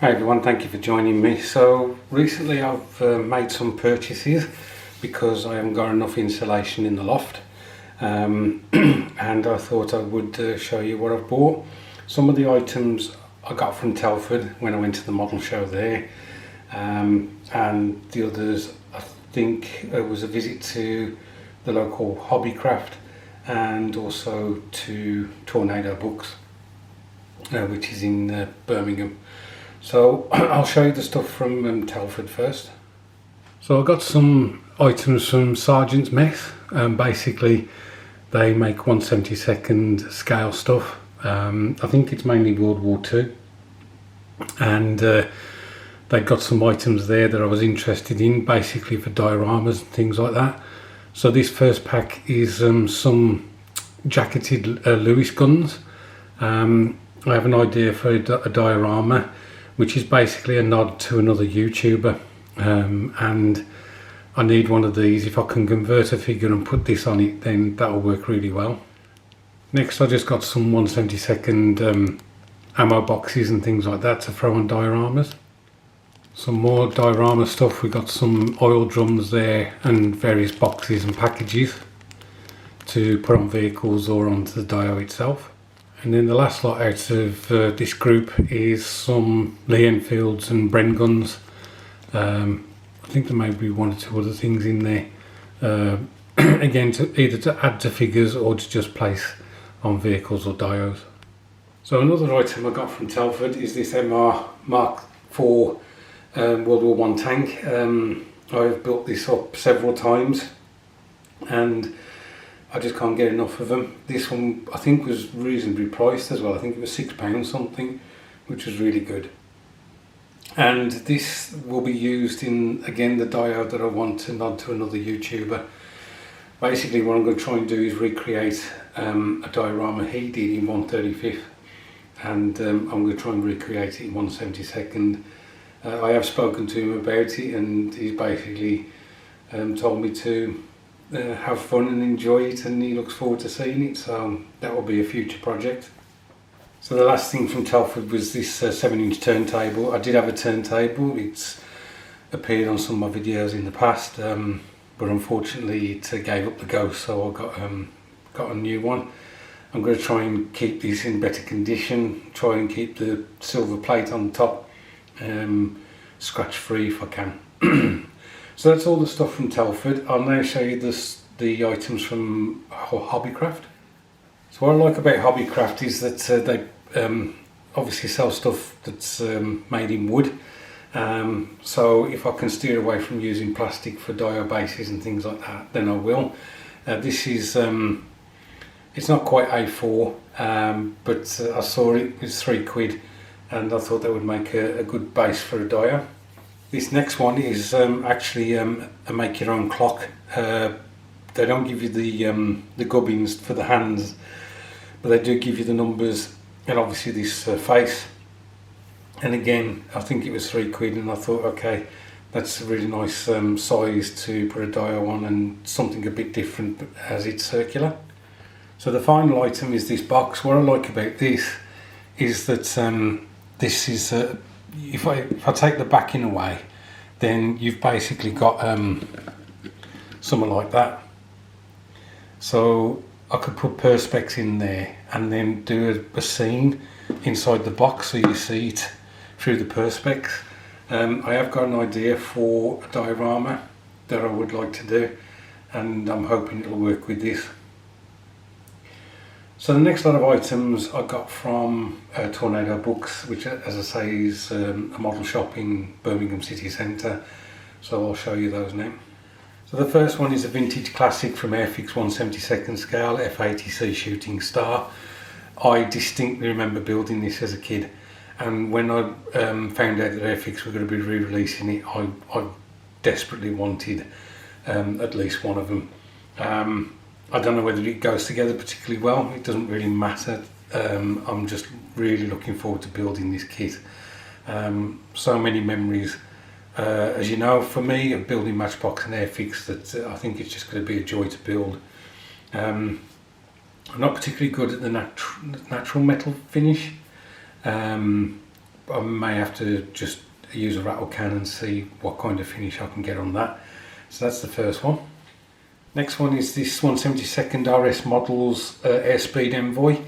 Hi everyone, thank you for joining me. So recently I've made some purchases because I haven't got enough insulation in the loft, and I thought I would show you what I've bought. Some of the items I got from Telford when I went to the model show there, and the others I think it was a visit to the local Hobbycraft and also to Tornado Books, which is in Birmingham. So I'll show you the stuff from Telford first. So I got some items from Sergeant's Mess. Basically they make 1/72 scale stuff. I think it's mainly World War II, and they got some items there that I was interested in, basically for dioramas and things like that. So this first pack is some jacketed Lewis guns. I have an idea for a diorama, which is basically a nod to another YouTuber, and I need one of these. If I can convert a figure and put this on it, then that'll work really well. Next I just got some 1/72 ammo boxes and things like that to throw on dioramas. Some more diorama stuff. We got some oil drums there and various boxes and packages to put on vehicles or onto the dio itself. And then the last lot out of this group is some Lee Enfields and Bren guns. I think there may be one or two other things in there. Again, either to add to figures or to just place on vehicles or dios. So another item I got from Telford is this MR Mark IV World War I tank. I've built this up several times and I just can't get enough of them. This one I think was reasonably priced as well. I think it was £6 something, which was really good. And this will be used in, again, the dio that I want to nod to another YouTuber. Basically what I'm going to try and do is recreate a diorama he did in 1/35, and I'm going to try and recreate it in 1/72. I have spoken to him about it and he's basically told me to have fun and enjoy it, and he looks forward to seeing it, so that will be a future project. So the last thing from Telford was this 7-inch turntable. I did have a turntable. It's appeared on some of my videos in the past, but unfortunately it gave up the ghost, so I got a new one. I'm going to try and keep this in better condition, try and keep the silver plate on top scratch free if I can. So that's all the stuff from Telford. I'll now show you the items from Hobbycraft. So what I like about Hobbycraft is that they obviously sell stuff that's made in wood. So if I can steer away from using plastic for dio bases and things like that, then I will. This is, it's not quite A4, but I saw it was £3 and I thought that would make a good base for a dio. This next one is actually a make your own clock. They don't give you the gubbins for the hands, but they do give you the numbers and obviously this face. And again, I think it was £3 and I thought, okay, that's a really nice size to put a dio on and something a bit different as it's circular. So the final item is this box. What I like about this is that this is if I take the backing away, then you've basically got something like that. So I could put perspex in there and then do a scene inside the box so you see it through the perspex. I have got an idea for a diorama that I would like to do, and I'm hoping it'll work with this. So the next lot of items I got from Tornado Books, which, as I say, is a model shop in Birmingham city centre. So I'll show you those now. So the first one is a vintage classic from Airfix 1/72 scale F80C Shooting Star. I distinctly remember building this as a kid, and when I found out that Airfix were going to be re-releasing it, I desperately wanted at least one of them. I don't know whether it goes together particularly well. It doesn't really matter. I'm just really looking forward to building this kit. So many memories, as you know, for me, of building Matchbox and Airfix, that I think it's just going to be a joy to build. I'm not particularly good at the natural metal finish, I may have to just use a rattle can and see what kind of finish I can get on that. So that's the first one. Next one is this 1/72 RS Models Airspeed Envoy.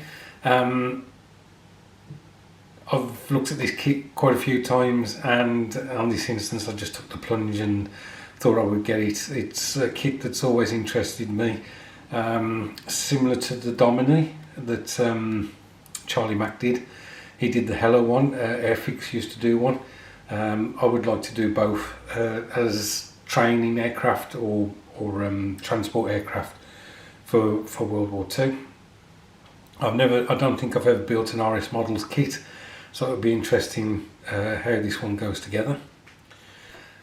I've looked at this kit quite a few times, and on this instance I just took the plunge and thought I would get it. It's a kit that's always interested me, similar to the Domini that Charlie Mack did. He did the Hello one, Airfix used to do one. I would like to do both as training aircraft or transport aircraft for World War II. I don't think I've ever built an RS Models kit, so it would be interesting how this one goes together.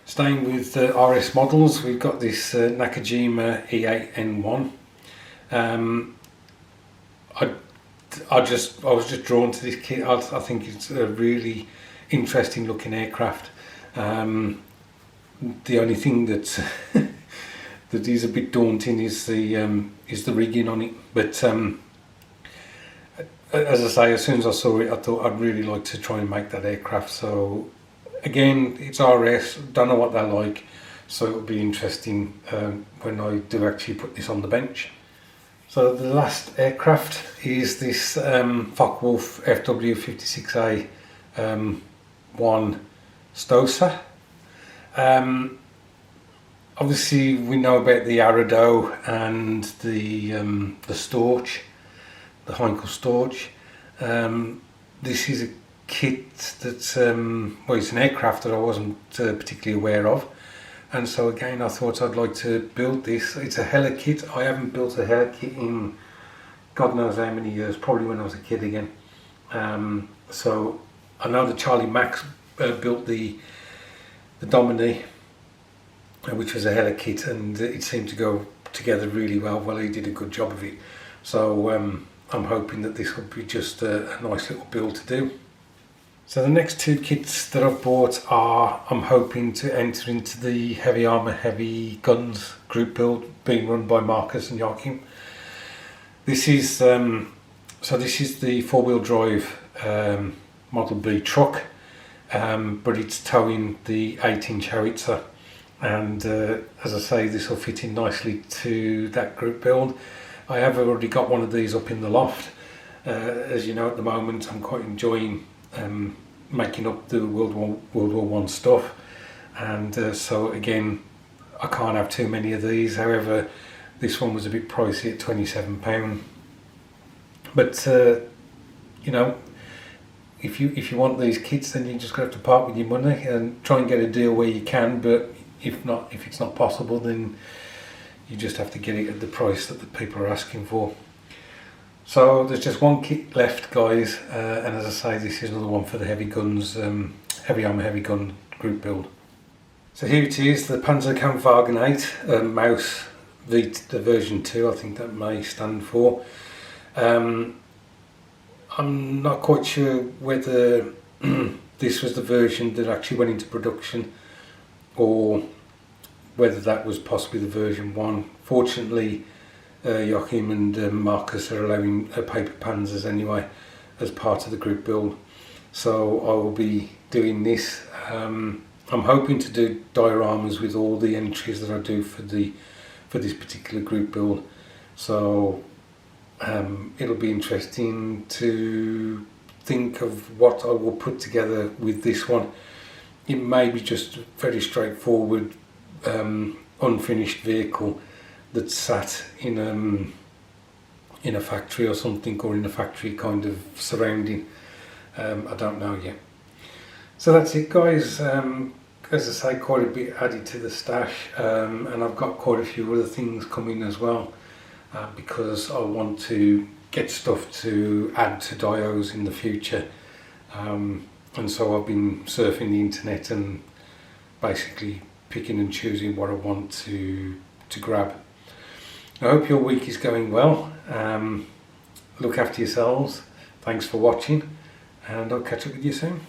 Staying with RS Models, we've got this Nakajima E8N1. I was just drawn to this kit. I think it's a really interesting looking aircraft. The only thing that that is a bit daunting is the rigging on it. But as I say, as soon as I saw it, I thought I'd really like to try and make that aircraft. So again, it's RS. Don't know what they're like, so it'll be interesting when I do actually put this on the bench. So the last aircraft is this Focke-Wulf FW56A 1 Stosa. Obviously we know about the Arado and the Storch, the Heinkel Storch. This is a kit that's well, it's an aircraft that I wasn't particularly aware of, and so again I thought I'd like to build this. It's a Hella kit. I haven't built a Hella kit in God knows how many years, probably when I was a kid again. So I know that Charlie Mack built the Domini, which was a Hella kit, and it seemed to go together really well. Well, he did a good job of it, so I'm hoping that this will be just a nice little build to do. So the next two kits that I've bought are, I'm hoping to enter into the Heavy Armour Heavy Guns group build being run by Marcus and Joachim. This is this is the four-wheel drive Model B truck, but it's towing the 8-inch howitzer, and as I say, this will fit in nicely to that group build. I have already got one of these up in the loft. As you know, at the moment I'm quite enjoying making up the World War I stuff, and so again I can't have too many of these. However, this one was a bit pricey at £27, but you know, if you want these kits, then you just have to part with your money and try and get a deal where you can. But if it's not possible, then you just have to get it at the price that the people are asking for. So there's just one kit left, guys, and as I say, this is another one for the Heavy Guns, Heavy Armour Heavy Gun group build. So here it is, the Panzerkampfwagen 8 Maus the version 2, I think that may stand for. I'm not quite sure whether this was the version that actually went into production, or whether that was possibly the version 1. Fortunately, Joachim and Marcus are allowing paper panzers anyway as part of the group build, so I will be doing this. I'm hoping to do dioramas with all the entries that I do for this particular group build, so it'll be interesting to think of what I will put together with this one. It may be just a very straightforward unfinished vehicle that's sat in a factory or something, or in a factory kind of surrounding. I don't know yet. So that's it, guys. As I say, quite a bit added to the stash, and I've got quite a few other things coming as well, because I want to get stuff to add to dios in the future, and so I've been surfing the internet and basically picking and choosing what I want to grab. I hope your week is going well. Look after yourselves. Thanks for watching, and I'll catch up with you soon.